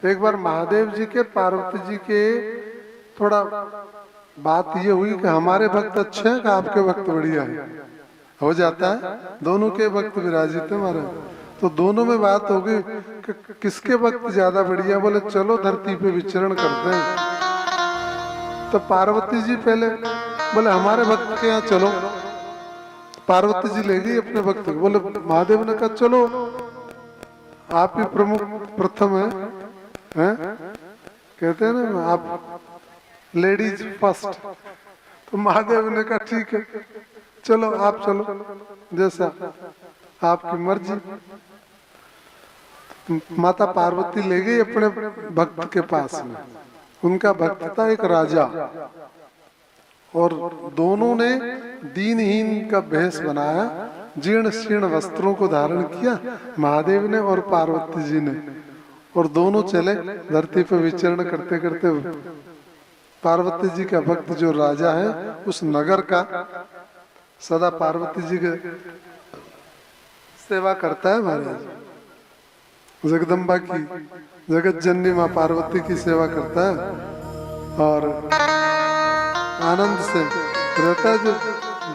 एक बार महादेव जी के पार्वती जी के थोड़ा बात ये हुई कि हमारे भक्त अच्छे हैं कि आपके भक्त बढ़िया है। हो जाता है, दोनों के भक्त विराजित है महाराज। तो दोनों में बात हो गई कि किसके भक्त ज्यादा बढ़िया। बोले चलो धरती पे विचरण करते हैं। तो पार्वती जी पहले बोले हमारे भक्त के यहाँ चलो। पार्वती जी ले गई अपने भक्त को। बोले महादेव ने कहा चलो आप ही प्रमुख प्रथम हैं? कहते हैं ना आप लेडीज फर्स्ट। तो महादेव ने कहा ठीक है चलो आप चलो, जैसा आपकी मर्जी। माता पार्वती ले गई अपने भक्त के पास में। उनका भक्त था एक राजा, और दोनों ने दीनहीन का भेष बनाया, जीर्ण शीर्ण वस्त्रों को धारण किया, महादेव ने और पार्वती जी ने। और दोनों चले धरती पर विचरण करते करते। पार्वती जी का भक्त जो राजा है उस नगर का सदा पार्वती जी के सेवा करता है महाराज। जगदम्बा की, जगत जननी माँ पार्वती की सेवा करता है और आनंद से रहता है। जो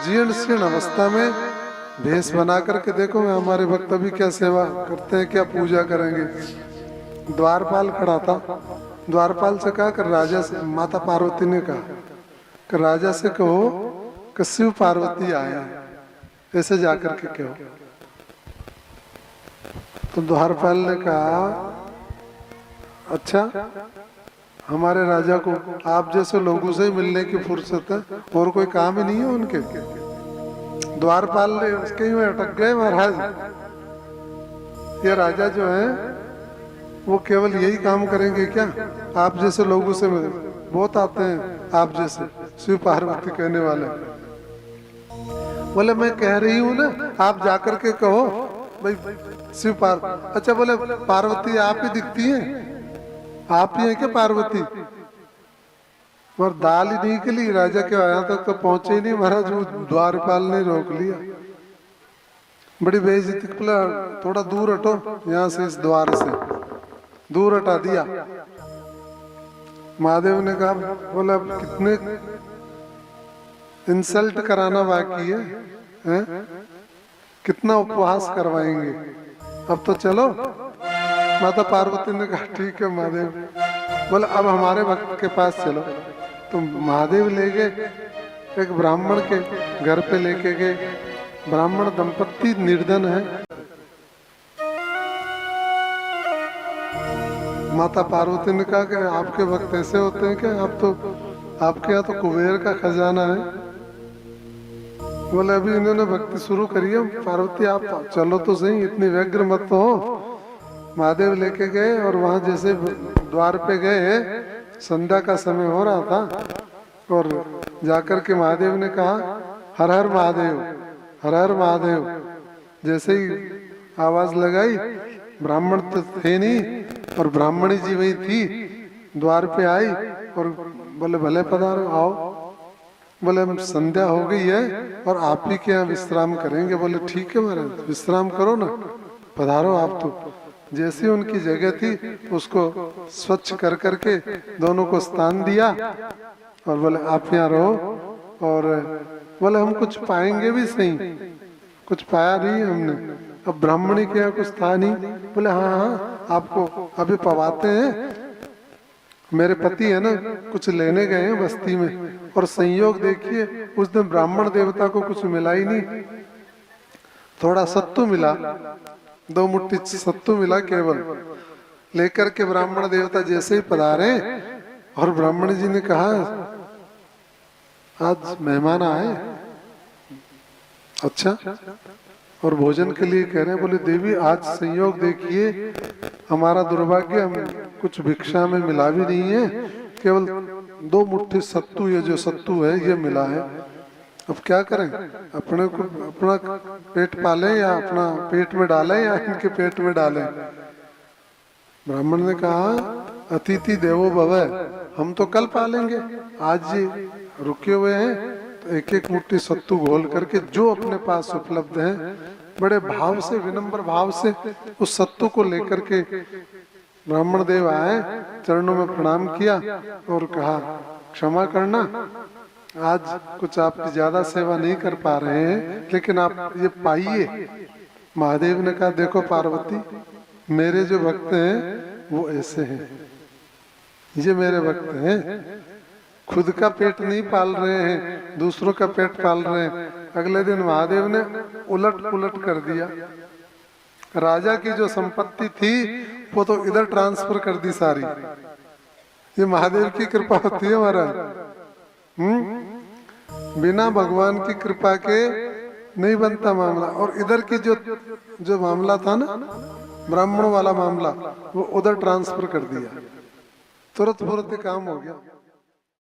जीर्ण शीर्ण अवस्था में भेष बना करके देखो हमारे भक्त अभी क्या सेवा करते हैं, क्या पूजा करेंगे। द्वारपाल खड़ा था। द्वारपाल से कहा कि राजा से, माता पार्वती ने कहा कि राजा से कहो कि शिव पार्वती आया, ऐसे जाकर के कहो। तो द्वारपाल ने कहा अच्छा, हमारे राजा को आप जैसे लोगों से ही मिलने की फुर्सत है, और कोई काम ही नहीं है उनके। द्वारपाल ने उसके ही अटक गए महाराज। ये राजा जो है वो केवल यही काम करेंगे क्या? आप जैसे लोगों से मिले, बहुत आते हैं आप जैसे शिव पार्वती कहने वाले। बोले मैं कह रही हूँ ना, आप जाकर के कहो भाई शिव पार्वती। अच्छा बोले पार्वती आप ही दिखती हैं, आप ही हैं क्या पार्वती? और दाल ही नहीं के लिए राजा के आया तक तो पहुंचे ही नहीं महाराज। वो द्वारपाल ने रोक लिया, बड़ी बेइज्जती। बोला थोड़ा दूर हटो यहाँ से, इस द्वार से दूर हटा दिया। महादेव ने कहा बोला अब कितने इंसल्ट कराना बाकी है? कितना उपवास करवाएंगे, अब तो चलो। माता पार्वती ने कहा ठीक है महादेव। बोला अब हमारे भक्त के पास चलो। तो महादेव ले गए एक ब्राह्मण के घर पे, लेके गए। ब्राह्मण दंपत्ति निर्धन है। माता पार्वती ने कहा कि आपके भक्त ऐसे होते हैं क्या? आप तो, आपके यहाँ तो कुबेर का खजाना है। बोले अभी इन्होंने भक्ति शुरू करी है। पार्वती आप चलो तो सही, इतनी व्यग्र मत तो हो। महादेव लेके गए और वहां जैसे द्वार पे गए, संध्या का समय हो रहा था, और जाकर के महादेव ने कहा हर हर महादेव, हर हर महादेव। जैसे ही आवाज लगाई, ब्राह्मण तो थे नहीं और ब्राह्मणी जी वही थी, द्वार पे आई और बोले भले पधारो, आओ। बोले संध्या हो गई है और आप ही के यहाँ विश्राम करेंगे। बोले ठीक है महाराज, विश्राम करो ना, पधारो आप तो। जैसी उनकी जगह थी उसको स्वच्छ कर करके दोनों को स्थान दिया और बोले आप यहाँ रहो। और बोले हम कुछ पाएंगे भी सही, कुछ पाया नहीं हमने, अब ब्राह्मणी के यहाँ कुछ था नहीं। बोले हाँ हाँ आपको अभी पवाते हैं। मेरे पति है ना कुछ लेने गए हैं बस्ती में, और संयोग देखिए उस दिन ब्राह्मण देवता को कुछ मिला ही नहीं, थोड़ा सत्तू मिला, 2 मुट्ठी सत्तू मिला केवल। लेकर के ब्राह्मण देवता जैसे ही पधारे, और ब्राह्मण जी ने कहा आज मेहमान आए, अच्छा, और भोजन के लिए कह रहे हैं। बोले देवी आज संयोग देखिए हमारा दुर्भाग्य, हम कुछ भिक्षा में मिला भी नहीं है, केवल 2 मुट्ठी सत्तू, ये जो सत्तू है ये मिला है। अब क्या करें, अपने को अपना पेट पालें या अपना पेट में डालें या इनके पेट में डालें? ब्राह्मण ने कहा अतिथि देवो भव, हम तो कल पालेंगे, आज ये रुके हुए हैं, तो एक एक मुट्ठी सत्तू घोल करके जो अपने पास उपलब्ध है, बड़े भाव से, विनम्र भाव से उस सत्तू को लेकर के ब्राह्मण देव आए, चरणों में प्रणाम किया और कहा क्षमा करना, आज कुछ आपकी ज्यादा सेवा नहीं कर पा रहे हैं, लेकिन आप ये पाइए। महादेव ने कहा देखो पार्वती, मेरे जो भक्त हैं वो ऐसे हैं, ये मेरे भक्त हैं, खुद का पेट नहीं पाल रहे हैं, दूसरों का पेट पाल रहे हैं। अगले दिन महादेव ने उलट पुलट कर दिया, राजा की जो संपत्ति थी वो तो इधर ट्रांसफर कर दी सारी। ये महादेव की कृपा होती है महाराज। बिना भगवान की कृपा के नहीं बनता मामला। और इधर की जो मामला था ना, ब्राह्मणों वाला मामला, वो उधर ट्रांसफर कर दिया, तुरंत काम हो गया।